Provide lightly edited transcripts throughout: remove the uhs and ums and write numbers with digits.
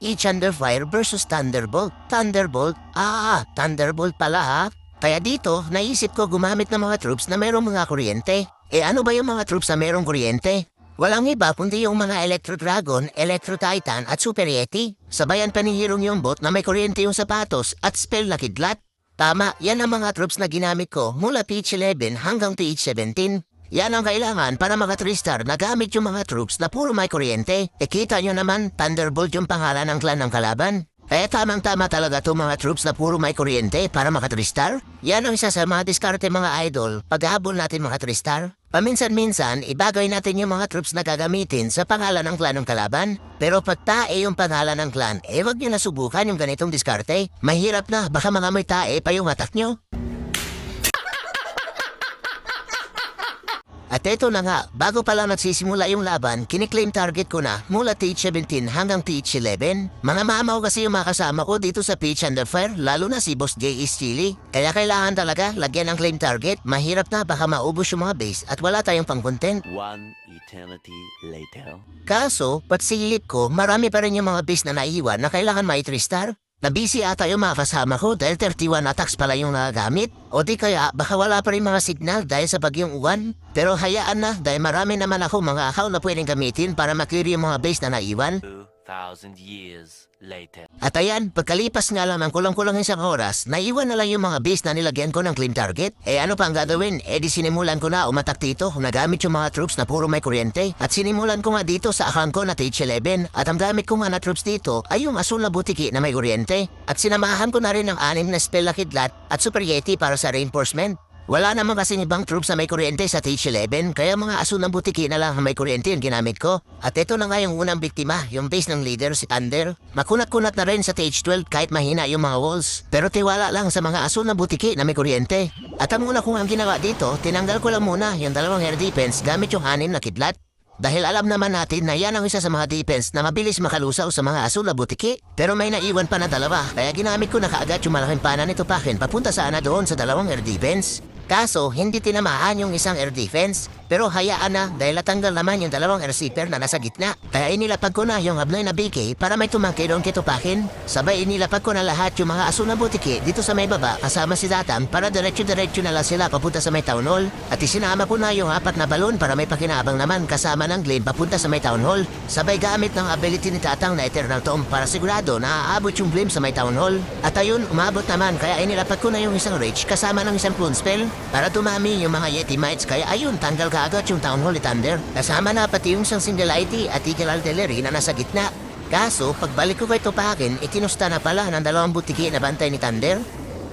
Each Under Fire versus Thunderbolt. Thunderbolt? Thunderbolt pala ha. Kaya dito, naisip ko gumamit ng mga troops na mayroong mga kuryente. Ano ba yung mga troops na mayroong kuryente? Walang iba kundi yung mga Electro Dragon, Electro Titan at Super Yeti. Sabayan pa ni Hirong yung bot na may kuryente yung sapatos at spell na kidlat. Tama, yan ang mga troops na ginamit ko mula PH11 hanggang PH17. Yan ang kailangan para maka 3-star na gamit yung mga troops na puro may kuryente. Kita nyo naman, Thunderbolt yung pangalan ng clan ng kalaban. Tamang-tama talaga itong mga troops na puro may kuryente para maka 3-star. Yan ang isa sa mga diskarte mga idol paghahabol natin mga 3-star. Paminsan-minsan, ibagay natin yung mga troops na gagamitin sa pangalan ng clan ng kalaban. Pero pag tae yung pangalan ng clan, wag nyo nasubukan yung ganitong diskarte. Mahirap na, baka mga may tae pa yung atak nyo. At eto na nga, bago pa lang nagsisimula yung laban, kiniklaim target ko na mula TH17 hanggang TH11. Mga mamaw kasi yung mga kasama ko dito sa Pitch Under Fire, lalo na si Boss J.S. Chili. Kaya kailangan talaga lagyan ng claim target. Mahirap na baka maubos yung mga base at wala tayong pang-content. One eternity later. Kaso, patsilip ko, marami pa rin yung mga base na naiiwan na kailangan may 3-star. Nabisi ata yung mga kasama ko dahil 31 attacks pala yung nagagamit. O di kaya baka wala pa rin mga signal dahil sa bagyong uwan. Pero hayaan na dahil marami naman ako mga account na pwedeng gamitin para maklear yung mga base na naiwan. 2,000 years later. At ayan, pagkalipas nga lang ng kulang-kulang isang oras, naiwan na lang yung mga base na nilagyan ko ng claim target. Ano pa ang gagawin? Di sinimulan ko na umatak dito, nagamit yung mga troops na puro may kuryente. At sinimulan ko nga dito sa account ko na TH11. At ang gamit ko nga na troops dito ay yung asul na butiki na may kuryente. At sinamahan ko na rin ng 6 na spell na kidlat at Super Yeti para sa reinforcement. Wala naman kasing ibang troops na may kuryente sa TH11, kaya mga aso ng butiki na lang ang may kuryente yung ginamit ko. At ito na nga yung unang biktima, yung base ng leader si Thunder. Makunat-kunat na rin sa TH12 kahit mahina yung mga walls. Pero tiwala lang sa mga aso ng butiki na may kuryente. At ang una kong ang ginawa dito, tinanggal ko lang muna yung dalawang air defense gamit yung 6 na kidlat. Dahil alam naman natin na yan ang isa sa mga defense na mabilis makalusaw sa mga asul na butiki. Pero may naiwan pa na dalawa, kaya ginamit ko na kaagad yung malaking pana nito pakin papunta sana doon sa dalawang air defense. Kaso, hindi tinamaan yung isang air defense. Pero hayaan na dahil natanggal naman yung dalawang air seeker na nasa gitna. Kaya inilapag ko na yung habloy na BK para may tumangki doon kitupakin. Sabay inilapag ko na lahat yung mga aso na butiki dito sa may baba kasama si Datam para diretso-diretso na lang sila papunta sa may town hall. At isinama ko na yung 4 na balon para may pakinabang naman kasama ng Gleam papunta sa may town hall. Sabay gamit ng ability ni Tatang na Eternal Tomb para sigurado na aabot yung Gleam sa may town hall. At ayun, umabot naman kaya inilapag ko na yung isang Rage kasama ng isang Clone Spell para tumami yung mga Yeti Mites. Kaya ayun, tanggal kaagad yung Town Hall ni Thunder. Kasama na pati yung isang single IT at eagle artillery na nasa gitna. Kaso, pagbalik ko kay Tupakin, itinusta na pala ng dalawang butiki na bantay ni Thunder.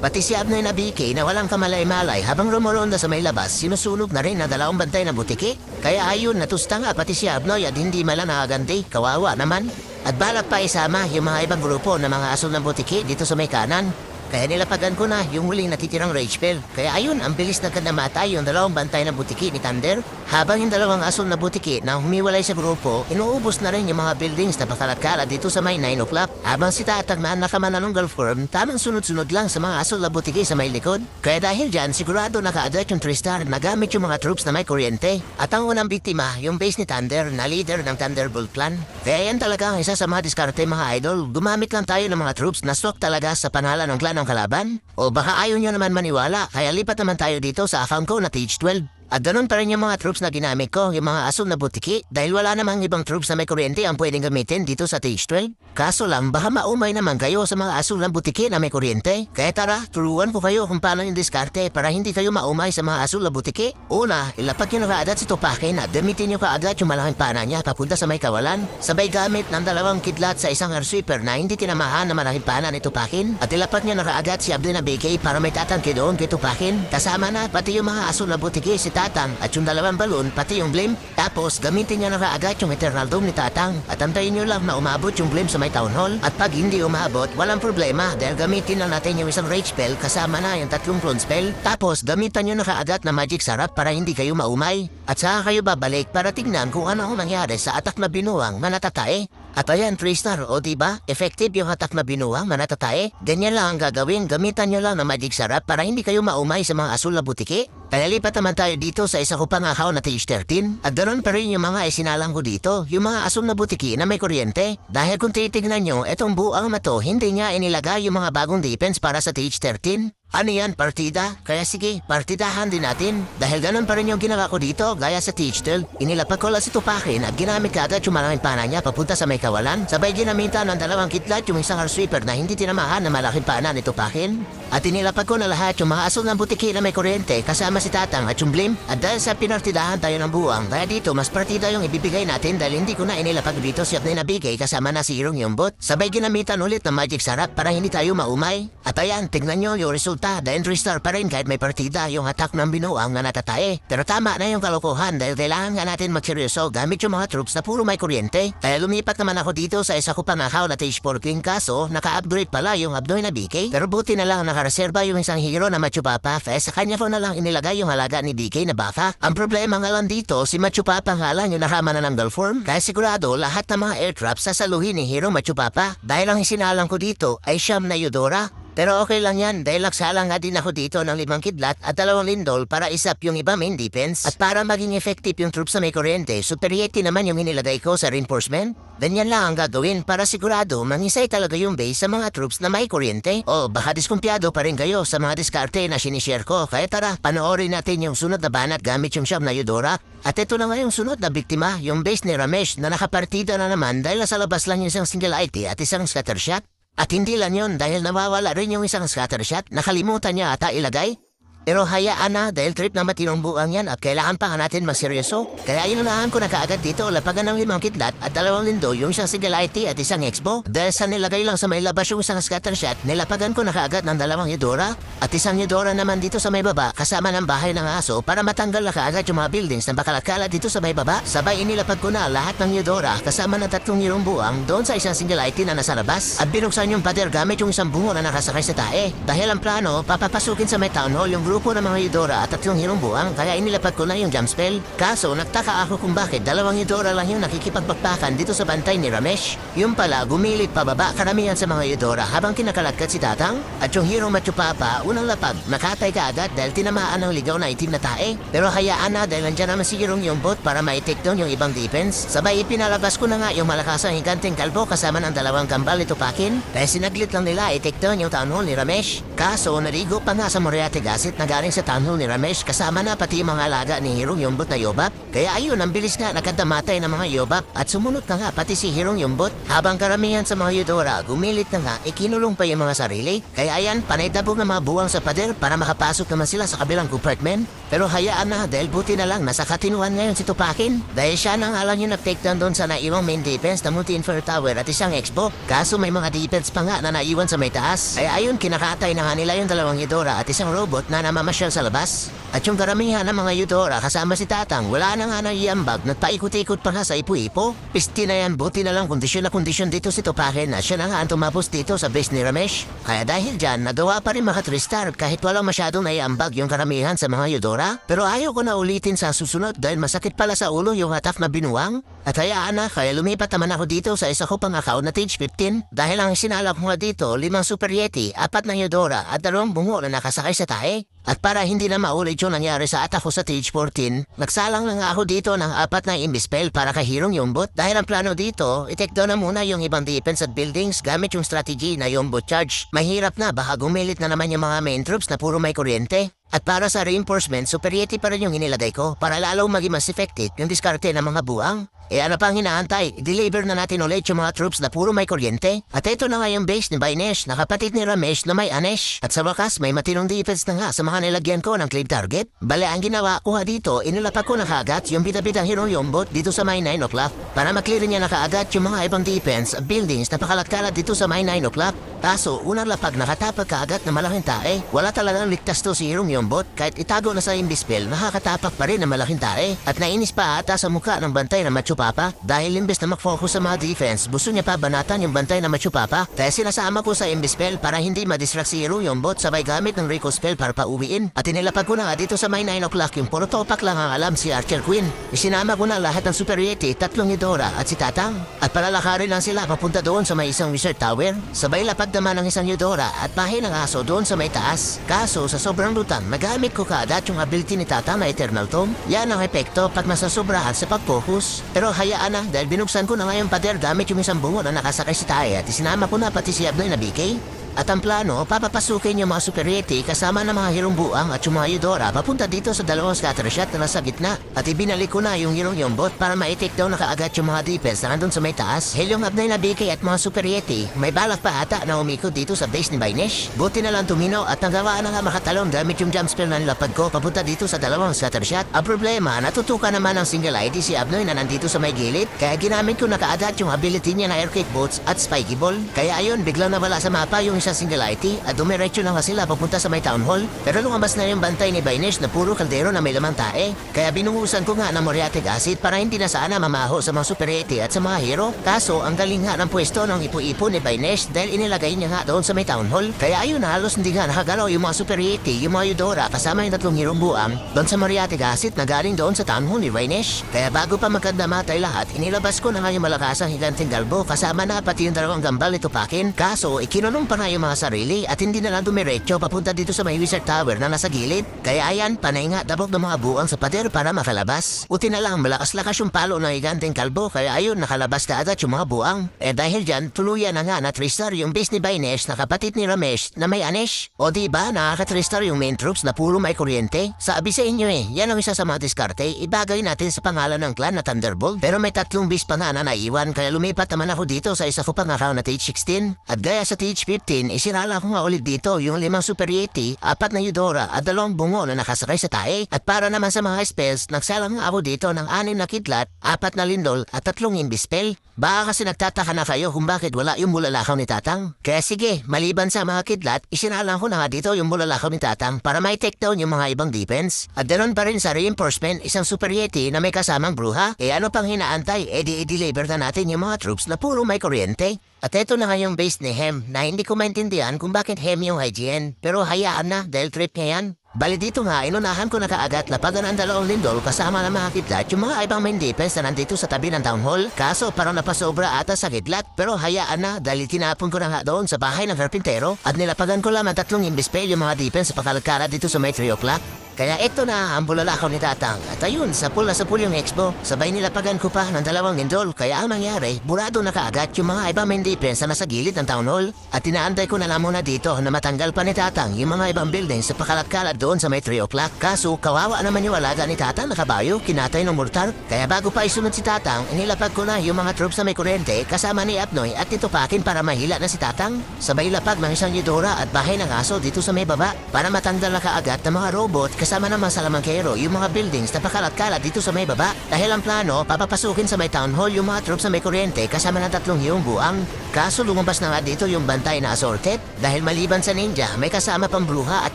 Pati si Abnoy na BK na walang kamalay-malay habang rumoronda sa may labas, sinusunog na rin na dalawang bantay na butiki. Kaya ayun, natusta nga pati si Abnoy at hindi malang nakaganti. Kawawa naman. At balak pa isama yung mga ibang grupo na mga asul ng butiki dito sa may kanan. Kaya nilapagan ko na yung huling natitirang rage spell. Kaya ayun, ang bilis na namatay yung dalawang bantay na butiki ni Thunder. Habang yung dalawang asul na butiki na humiwalay sa grupo, inuubos na rin yung mga buildings na pakalat-kalat dito sa may 9 o'clock. Habang si Tatang na nakamananong golf form, tamang sunod-sunod lang sa mga asul na butiki sa may likod. Kaya dahil dyan, sigurado naka-address yung 3-star na gamit yung mga troops na may kuryente. At ang unang biktima, yung base ni Thunder na leader ng Thunderbolt clan. Kaya yan talaga ang isa sa mga diskarte mga idol. Gumamit lang tayo ng mga troops na stock talaga sa pangalan ng clan ng kalaban? O baka ayaw nyo naman maniwala, kaya lipat naman tayo dito sa account ko na TH12. At ganun pa rin yung mga troops na ginamit ko, yung mga asul na butiki, dahil wala namang ibang troops na may kuryente ang pwedeng gamitin dito sa TH12. Kaso lang, baka maumay naman kayo sa mga asul na butiki na may kuryente. Kaya tara, turuan ko kayo kung paano yung diskarte para hindi kayo maumay sa mga asul na butiki. Una, ilapag nyo na kaagad si Tupakin at gamitin nyo kaagad yung malaking pana niya papunta sa may kawalan. Sabay gamit ng dalawang kidlat sa isang air sweeper na hindi tinamahan na malaking pana ni Tupakin. At ilapag nyo na kaagad si Abdul na BK para may tatangki doon kay Tupakin. Kasama na pati yung mga asul na butiki si Tatang at yung dalawang balon pati yung Blim. Tapos gamitin nyo na kaagad yung Eternal Dome ni Tatang at antayin nyo lang na umabot yung Blim sa may town hall. At pag hindi umabot, walang problema dahil gamitin lang natin yung isang rage spell kasama na yung 3 clone spell. Tapos gamitan nyo na kaagad na magic sarap para hindi kayo maumay. At saka kayo babalik para tignan kung ano ang nangyari sa atak na binuwang na natatay. At ayan, 3-star, o diba? Effective yung hatak na binuwang manatatae. Ganyan lang ang gagawin, gamitan nyo lang ng magic sarap para hindi kayo maumay sa mga asul na butiki. Kaya lipat naman tayo dito sa isa ko pang akaw na TH13. At ganoon pa rin yung mga isinalang ko dito, yung mga asul na butiki na may kuryente. Dahil kung titignan nyo, etong buang na to, hindi niya inilagay yung mga bagong defense para sa TH13. Ano yan, partida? Kaya sige, partidahan din natin. Dahil ganun pa rin yung ginawa ko dito, gaya sa Teach-Tel. Inilapag ko lang si Tupakin at ginamit kaagad yung malaking pana niya papunta sa may kawalan. Sabay ginamitan ng dalawang kidlat yung isang sweeper na hindi tinamahan na malaking pana ni Tupakin. At inilapag ko na lahat yung mga asul ng butiki na may kuryente kasama si Tatang at yung Blim. At dahil sa pinartidahan tayo ng buwang, kaya dito mas partida yung ibibigay natin dahil hindi ko na inilapag dito siya na nabigay kasama na si Hirong Yumbot. Sabay ginamitan ulit ng magic sarap para hindi tayo maumay. At ayan, tignan nyo yung resulta. Dahil 3-star pa rin kahit may partida yung attack ng binuang na natatae. Pero tama na yung kalokohan dahil kailangan nga natin magseryoso gamit yung mga troops na puro may kuryente. Kaya lumipat naman ako dito sa isa ko pang akaw na TH14 kaso naka-upgrade pala yung Abnoy na BK. Pero buti na lang nakareserba yung isang hero na Machu Papa sa kanya ko na lang inilagay yung halaga ni DK na baka. Ang problema nga lang dito si Machu Papa nga lang yung nakama na ng girl form. Kaya sigurado lahat ng mga airtraps sasaluhin ni Hero Machu Papa. Dahil ang isinalang ko dito ay siyam na Eudora. Pero okay lang yan dahil nagsalang nga din ako dito ng 5 kidlat at 2 lindol para isap yung iba main defense. At para maging effective yung troops na may kuryente, Super Yeti naman yung inilagay ko sa reinforcement. Ganyan lang ang gagawin para sigurado mangisay talaga yung base sa mga troops na may kuryente. O baka diskumpiyado pa rin kayo sa mga diskarte na sinishare ko. Kaya tara, panoorin natin yung sunod na banat gamit yung siyam na Eudora. At ito na nga yung sunod na biktima, yung base ni Ramesh na nakapartida na naman dahil nasa labas lang yung isang single IT at isang scatter shot. At hindi lang yun dahil nawawala rin yung isang scatter shot, nakalimutan niya ata ilagay. Pero hayaan na dahil trip na matinong buang yan at kailangan pa nga natin magseryoso. Kaya inunahan ko na kaagad dito lapagan ng 5 kidlat at 2 lindo yung isang single IT at isang expo. Dahil sa nilagay lang sa may labas yung isang scatter shot, nilapagan ko na kaagad ng 2 Eudora at isang Eudora naman dito sa may baba kasama ng bahay ng aso para matanggal na kaagad yung mga buildings na bakalat-kalat dito sa may baba. Sabay inilapag ko na lahat ng Eudora kasama ng 3 Hirong buang doon sa isang single IT na nasa labas at binuksan yung pader gamit yung isang bungo na nakasakay sa tae. Dahil ang plano, papapasukin sa may town hall yung grupo ng mga Eudora at 3 Hirong buwang kaya inilapad ko na yung jump spell. Kaso nagtaka ako kung bakit 2 Eudora lang yung nakikipagpakpakan dito sa bantay ni Ramesh. Yung pala gumilit pababa karamihan sa mga Eudora habang kinakalatkat si Tatang at yung Hirong Machu Papa unang lapag nakatay ka agad dahil tinamaan ng ligaw na itim na tae. Pero hayaan na dahil nandiyan naman si Hirong yung bot para ma-take down yung ibang defense. Sabay ipinalabas ko na nga yung malakasang higanting kalbo kasama ng 2 kambal ni Tupakin dahil sinaglit lang nila i-take down yung town hall ni Ramesh. Kaso narigo pa nga sa Moriarty Gasset na galing sa town hall ni Ramesh kasama na pati mga alaga ni Hirong Yumbot na Yobab. Kaya ayun ang bilis nga nakadamatay ng mga Yobab at sumunod na nga pati si Hirong Yumbot habang karamihan sa mga Eudora gumilit na nga ikinulong pa yung mga sarili. Kaya ayan panay dabog na mga buwang sa pader para makapasok naman sila sa kabilang compartment. Pero hayaan na dahil buti na lang nasa katinuan ngayon si Tupakin dahil siya nang alam yung nag-take down doon sa naiwang main defense na multi-infer tower at isang expo. Kaso may mga defense pa nga na naiwan sa may taas. Kaya ayun kinakatay na nga nila yung 2 Eudora at isang robot na namamasyal sa labas. At yung karamihan ng mga Eudora kasama si Tatang wala na nga naiambag at paikot-ikot pa nga sa ipo-ipo. Pisti na yan buti na lang kondisyon na kondisyon dito si Tupakin na siya na nga ang tumapos dito sa base ni Ramesh. Kaya dahil dyan nagawa pa rin mga 3-star kahit walang masyadong naiambag yung karamihan sa mga Eudora. Pero ayaw ko na ulitin sa susunod dahil masakit pala sa ulo yung attack na binuwang. At hayaan na kaya lumipat naman ako dito sa isa ko pang account na TH15 dahil ang sinalak ko nga dito 5 Super Yeti, 4 na Eudora at 2 bungo na nakasakay sa tae. At para hindi na maulit yung nangyari sa attack ko sa TH14, nagsalang na nga ako dito ng 4 na imbispel para kay Hirong Yumbot dahil ang plano dito, i-take down na muna yung ibang defense at buildings gamit yung strategy na Yumbot charge. Mahirap na baka gumilit na naman yung mga main troops na puro may kuryente. At para sa reinforcement, Super Yeti pa rin yung inilagay ko para lalo maging mas effective yung diskarte ng mga buwang. E ano pang hinaantay? I-deliver na natin ulit yung mga troops na puro may kuryente. At ito na nga yung base ni Bainesh na kapatid ni Ramesh na may Anesh. At sa wakas may matinong defense na nga sa mga nilagyan ko ng claim target. Bale ang ginawa ko nga dito, inilapag ko na kaagad yung bida-bidang Hirong Yumbot dito sa may 9 o'clock para maklear niya na kaagad yung mga ibang defense buildings na pakalat-kalat dito sa may 9 o'clock. Kaso unang lapag nakatapag kaagad na malaking tae. Wala talagang ligtas to si Hirong Yumbot kahit itago na sa imbispel nakakatapak pa rin na malaking tae. At nainis pa ata sa mukha ng bantay na Machu Machu Papa. Dahil imbes na mag-focus sa mga defense, gusto niya pa banatan yung bantay na Machu Papa. Kaya sinasama ko sa Imbespell para hindi madistract si Hero yung bot sabay gamit ng Rico Spell para pauwiin. At inilapag ko na nga dito sa may 9 o'clock yung puro topak lang ang alam si Archer Queen. Isinama ko na lahat ng Super Yeti, 3 Eudora at si Tatang. At palalakarin lang sila papunta doon sa may isang Wizard Tower. Sabay lapag naman ng isang Eudora at bahay ng aso doon sa may taas. Kaso sa sobrang lutang, magamit ko kaagad yung ability ni Tatang na Eternal Tome. Yan ang epekto pag masasobrahan sa pag-focus. Pero hayaan na dahil binuksan ko na nga yung pader gamit yung isang bungo na nakasakay si Tae at isinama ko na pati si Abnoy na BK. At ang plano, papapasukin yung mga Super Yeti kasama ng mga Hirong Buang at yung mga Eudora papunta dito sa dalawang scatter shot na nasa gitna. At ibinalik ko na yung Hirong Yombot para ma-take down na kaagad yung mga defense na nandun sa may taas. Yung Abnoy na BK at mga Super Yeti, may balak pa ata na umikot dito sa base ni Bainesh. Buti na lang tumino at nagawaan na nga makatalon gamit yung jump spell na nilapad ko papunta dito sa dalawang scatter shot. Ang problema, natutukan naman ng single ID si Abnoy na nandito sa may gilid. Kaya ginamit ko na kaagad yung ability niya na Earthquake Boots at Spiky Ball. Kaya ayun, biglang nawala sa mapa yung isang single IT at dumiretso na nga sila papunta sa may town hall. Pero lumabas na yung bantay ni Bainesh na puro kaldero na may lamang tae. Kaya binungusan ko nga ng muriatic acid para hindi na sana mamaho sa mga Super Yeti at sa mga hero. Kaso ang galing nga ng pwesto ng ipo-ipo ni Bainesh dahil inilagay niya nga doon sa may town hall. Kaya ayun halos hindi nga nakagalaw yung mga Super Yeti, yung mga Eudora kasama yung 3 Hirong Buang doon sa muriatic acid na galing doon sa town hall ni Bainesh. Kaya bago pa magkandamatay lahat, inilabas ko na nga yung malakasang higanting galbo kasama na pati yung dalawang gambal ni Tupakin. Kaso ikinulong pa nga yung mga sarili at hindi na lang dumiretso papunta dito sa may Wizard Tower na nasa gilid. Kaya ayan, panay nga dabog ng mga buang sa pader para makalabas. Uti na lang malakas-lakas yung palo ng higanting kalbo kaya ayun nakalabas na agad yung mga buang. Dahil dyan, tuluyan na nga na 3-star yung base ni Bainesh na kapatid ni Ramesh na may Anesh. O diba nakaka 3-star yung main troops na puro may kuryente? Sabi sa inyo yan ang isa sa mga diskarte, ibagay natin sa pangalan ng clan na Thunderbolt. Pero may 3 base pa nga na naiwan kaya lumipat naman ako dito sa isa ko pang account na TH16. At gaya sa TH15, isirala ko nga ulit dito yung 5 Super Yeti, 4 na Eudora at 2 bungo na nakasakay sa tae. At para naman sa mga spells, nagsalang nga ako dito ng 6 na kidlat, 4 na lindol at 3 imbispel. Baka kasi nagtataka na kayo kung bakit wala yung bulalakaw ni Tatang. Kaya sige, maliban sa mga kidlat, isinalang ko na nga dito yung bulalakaw ni Tatang para may take down yung mga ibang defense. At ganoon pa rin sa reinforcement, isang Super Yeti na may kasamang bruha. Eh ano pang hinaantay, i-deliver na natin yung mga troops na puro may kuryente. At eto na nga yung base ni Hem na hindi ko maintindihan kung bakit Hem yung IGN. Pero hayaan na dahil trip niya yan. Bali dito nga, inunahan ko na kaagad lapagan ang 2 lindol kasama ng mga kidlat yung mga ibang main defense na nandito sa tabi ng town hall. Kaso parang napasobra ata sa kidlat pero hayaan na dahil tinapon ko na nga doon sa bahay ng karpintero at nilapagan ko lang ang 3 imbispel yung mga defense sa pakalagkara dito sa may 3 o'clock. Kaya ito na ang bulalakaw ni Tatang. At ayun, sa pool yung expo, sabay nilapagan ko pa ng 2 lindol. Kaya ang nangyari, burado na kaagad yung mga ibang main defense na nasa gilid ng town hall. At inaantay ko na lang muna dito na matanggal pa ni Tatang yung mga ibang buildings sa pakalat-kalat doon sa may 3 o'clock. Kaso, kawawa naman yung alaga ni Tatang na kabayo, kinatay ng mortar. Kaya bago pa isunod si Tatang, inilapag ko na yung mga troops na may kuryente kasama ni Abnoy at Tupakin para mahila na si Tatang. Sabay lapag ng isang Eudora at bahay ng aso dito sa may baba para matanggal na kaagad ng mga robot kasama naman sa lamangkero yung mga buildings na pakalat-kalat dito sa may baba. Dahil ang plano, papapasukin sa may town hall yung mga troops na may kuryente kasama ng 3 Hirong Buang. Kaso lumabas na nga dito yung bantay na assorted dahil maliban sa ninja, may kasama pang bruha at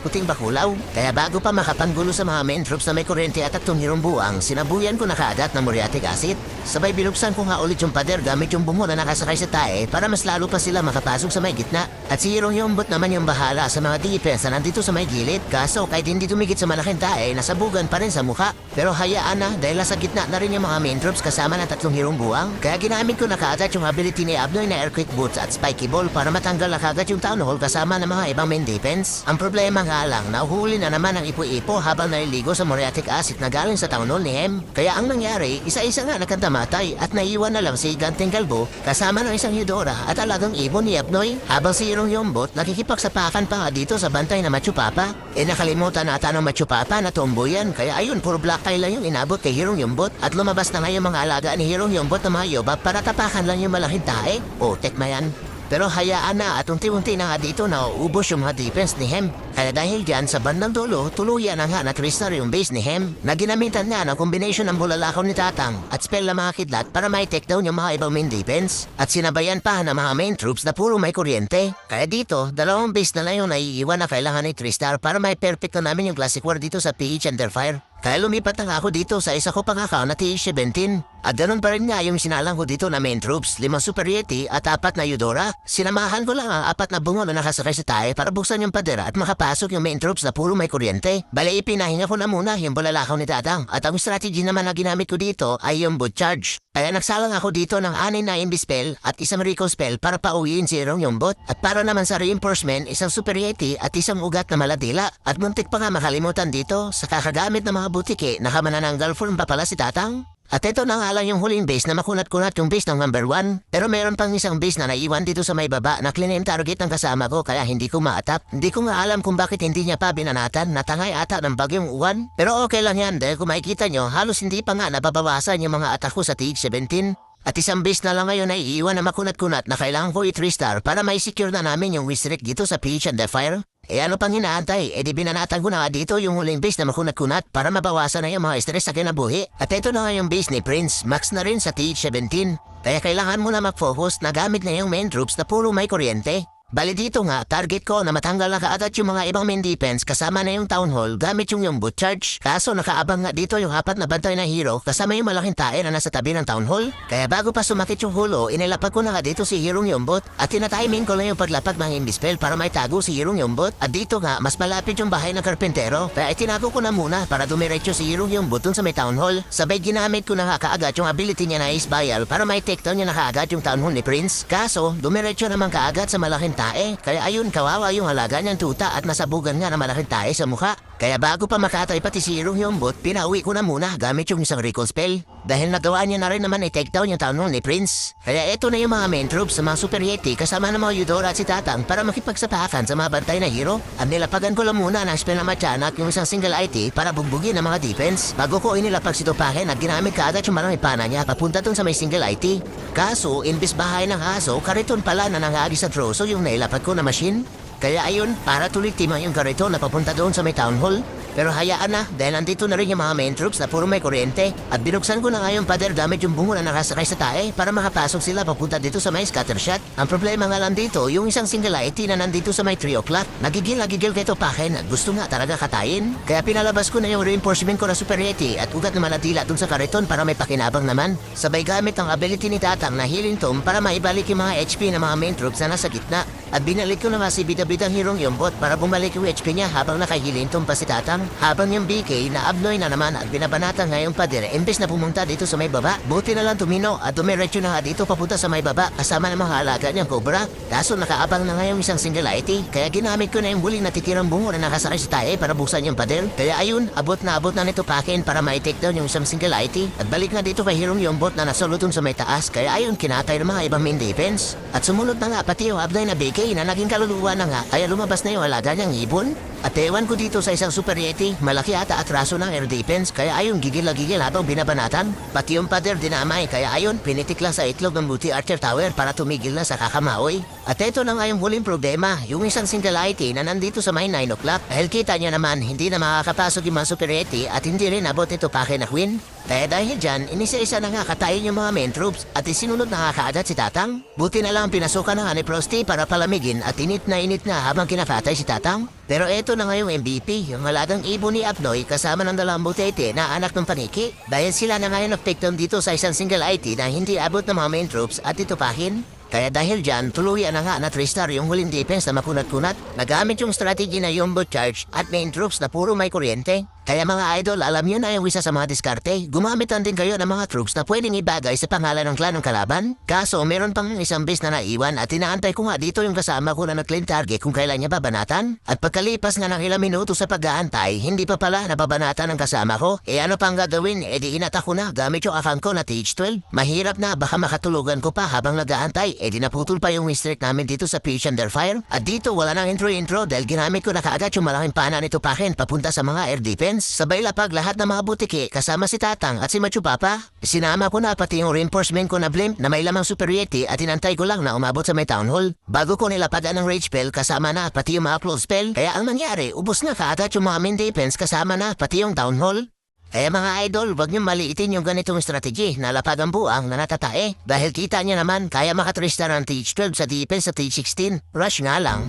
puting bakulaw. Kaya bago pa makapanggulo sa mga main troops na may kuryente at 3 Hirong Buang, sinabuyan ko na kaagad ng muriatic acid. Sabay binuksan ko nga ulit yung pader gamit yung bungo na nakasakay sa tae para mas lalo pa sila makapasok sa may gitna. At si Hirong Yombot naman yung bahala sa mga defense na nandito sa may gilid. Kaso kahit hindi tumigit sa malaking tae, nasabugan pa rin sa mukha. Pero hayaan na dahil nasa gitna na rin yung mga main troops kasama ng 3 Hirong Buang. Kaya ginamit ko na kaagad yung ability ni Abnoy na Earthquake Boots at Spiky Ball para matanggal na kaagad yung town hall kasama ng mga ibang main defense. Ang problema nga lang, nahuhuli na naman ang ipo-ipo habang naliligo sa muriatic acid na galing sa town hall ni Hem. Kaya ang nangyari, isa-isa nga nagkandamatay at naiwan na lang si Ganting Galbo kasama ng isang Eudora at alagang ibon ni Abnoy habang si Hirong Yombot nakikipagsapakan pa nga dito sa bantay na Machu Papa. Nakalimutan nata ng Machu Papa na tomboy yan kaya ayun puro black tie lang yung inabot kay Hirong Yombot at lumabas na nga yung mga alaga ni Hirong Yombot na mga yobab para tapakan lang yung malaking tae. O tekma yan. Pero hayaan na at unti-unti na nga dito na uubos yung mga defense ni Hem. Kaya dahil dyan sa bandang dulo, tuluyan na nga na 3-star yung base ni Hem na ginamitan nga ng combination ng bulalakaw ni Tatang at spell na mga kidlat para may take down yung mga ibang main defense at sinabayan pa ng mga main troops na puro may kuryente. Kaya dito, 2 base na lang yung naiiwan na kailangan ni 3-star para may perfect na namin yung classic war dito sa PH Under Fire. Kaya lumipat na nga ako dito sa isa ko pang account na TH17. At ganun pa rin nga yung sinalang ko dito na main troops, 5 Super Yeti at 4 na Eudora. Sinamahan ko lang ang 4 na bungo na nakasakay sa tae para buksan yung pader at makapasok yung main troops na puro may kuryente. Bale ipinahinga ko na muna yung bulalakaw ni Tatang at ang strategy naman na ginamit ko dito ay yung boot charge. Kaya nagsalang ako dito ng 6 na Invis spell at isang recall spell para pauwiin si Irong yung bot. At para naman sa reinforcement, isang Super Yeti at isang ugat na maladila. At muntik pa nga makalimutan dito sa kakagamit ng mga butike na kamanananggal form pa pala si Tatang. At ito na nga lang yung huling base na makunat-kunat yung base ng number 1. Pero meron pang isang base na naiwan dito sa may baba na claim target ng kasama ko kaya hindi ko ma-atap. Hindi ko nga alam kung bakit hindi niya pa binanatan, natangay ata ng bagyong uwan. Pero okay lang yan dahil kung makikita nyo, halos hindi pa nga nababawasan yung mga atak ko sa TH-17. At isang base na lang ngayon ay iiwan na makunat-kunat na kailangan ko i-3 star para may secure na namin yung restrict dito sa PH and the Fire. Eh ano pang hinaantay? Eh di binanatan ko na nga dito yung huling base na makunat-kunat para mabawasan na yung mga stress sa kinabuhi. At ito na nga yung base ni Prince, max na rin sa TH-17. Kaya kailangan mo na mag-focus na gamit na yung main troops na puro may kuryente. Bali dito nga, target ko na matanggal na kaagad yung mga ibang main defense kasama na yung town hall gamit yung boot charge. Kaso nakaabang nga dito yung 4 na bantay na hero kasama yung malaking tae na nasa tabi ng town hall. Kaya bago pa sumakit yung hulo, inilapag ko na nga dito si Hero yung bot at tinatiming ko lang yung paglapag ng Invis-spell para may tago si Hero yung bot. At dito nga, mas malapit yung bahay ng karpentero kaya itinago ko na muna para dumiretso si Hero yung bot dun sa may town hall. Sabay ginamit ko na nga kaagad yung ability niya na Ace Vial para may take down niya na kaagad yung town hall ni Prince. Kaso, dumiretso naman kaagad sa malaking tae. Kaya ayun, kawawa yung halaga niyang tuta at nasabugan nga ng malaking tae sa mukha. Kaya bago pa makatay pati si Hero yung bot, pinauwi ko na muna gamit yung isang recall spell. Dahil nagawa niya na rin naman i-take down yung town hall ni Prince. Kaya eto na yung mga main troops sa mga Super Yeti kasama ng mga Eudora at si Tatang para makipagsapakan sa mga bantay na hero. At nilapagan ko lang muna ng spell na Machanat yung isang single IT para bugbugin ang mga defense. Bago ko inilapag si Tupakin at ginamit kaagad yung marami pana niya papunta dun sa may single IT. Kaso, imbis bahay ng aso, kariton pala na nangagi sa troso yung nailapag ko na machine. Kaya ayun, para tuloy-tima yung kariton na papunta doon sa may town hall. Pero hayaan na, dahil nandito na rin yung mga main troops na puro may kuryente. At binuksan ko na nga yung pader gamit yung bungo na nakasakay sa tae para makapasok sila papunta dito sa may scattershot. Ang problema nga lang dito, yung isang single IT na nandito sa may 3 o'clock. Nagigil kay Tupakin at gusto nga talaga katayin. Kaya pinalabas ko na yung reinforcement ko na Super Yeti at ugat na maladila dun sa kariton para may pakinabang naman. Sabay gamit ang ability ni Tatang na healing tomb para maibalik yung mga HP ng mga main troops na nasa gitna. At binalik ko na nga si bida-bidang Hirong yung bot para bumalik yung HP niya habang nakahealing tomb pa si Tatang. Habang yung BK na abnoy na naman at binabanatan nga yung pader imbes na pumunta dito sa may baba. Buti na lang tumino at dumiretso na nga dito papunta sa may baba kasama ng mga alaga niyang Cobra. Kaso nakaabang na nga yung isang single IT. Kaya ginamit ko na yung huling natitirang bungo na nakasakay sa tae para buksan yung pader. Kaya ayun, abot na nito Pakin para ma-take down yung isang single IT. At balik na dito kay Hirong yung bot na nasolutong sa may taas. Kaya ayun, kinatay ng mga ibang main defense. At sumunod na nga pati yung abnoy na BK na naging kaluluwa na nga kaya lumabas na yung alaga niyang ibon. At ewan ko dito sa isang Super Yeti, malaki ata atraso ng air defense kaya ayun gigil habang binabanatan. Pati yung pader dinamay kaya ayun pinitik lang sa itlog ng Buti Archer Tower para tumigil na sa kakamaoy. At eto na nga yung huling problema, yung isang single IT na nandito sa may 9 o'clock. Dahil kita niya naman hindi na makakapasok yung mga Super Yeti at hindi rin abot ito Pakin na Queen. Kaya dahil dyan, inisa-isa na nga katayin yung mga main troops at isinunod na nga kaagad si Tatang. Buti na lang pinasukan na nga ni Frosty para palamigin at init na habang kinapatay si Tatang. Pero eto na nga yung MVP, yung malagang ibon ni Abnoy kasama ng dalawang butete na anak ng Paniki. Dahil sila na nga yung victim dito sa isang single IT na hindi abot ng mga main troops at itupahin. Kaya dahil dyan, tuluyan na nga na 3-star yung huling defense na makunat-kunat. Nagamit yung strategy na Yumbo Charge at main troops na puro may kuryente. Kaya mga idol, alam nyo na yung isa sa mga diskarte. Gumamitan din kayo ng mga troops na pwedeng ibagay sa pangalan ng klan ng kalaban. Kaso, meron pang isang base na naiwan at inaantay ko nga dito yung kasama ko na nag-claim target kung kailan niya babanatan. At pagkalipas nga ng ilang minuto sa pag-aantay, hindi pa pala nababanatan ng kasama ko. E ano pang gagawin? E di inata ko na gamit yung account ko na TH12. Mahirap na, baka makatulugan ko pa habang nag-aantay. E di naputol pa yung restrict namin dito sa Pitch Under Fire. At dito wala nang intro dahil ginamit ko na kaagad yung malaking pana nito Pakin papunta sa mga air defense. Sabay lapag lahat ng mga butike kasama si Tatang at si Machu Papa. Sinama ko na pati yung reinforcement ko na blimp na may lamang Super Yeti at inantay ko lang na umabot sa may town hall. Bago ko nilapagan ng rage spell kasama na pati yung mga close spell. Kaya ang nangyari, ubos na kaagad yung mga main defense kasama na pati yung town hall. Kaya mga idol, wag niyong maliitin yung ganitong strategy na lapagang buang na natatae. Dahil kita niya naman kaya makatrista ng TH12 sa defense sa TH16. Rush nga lang.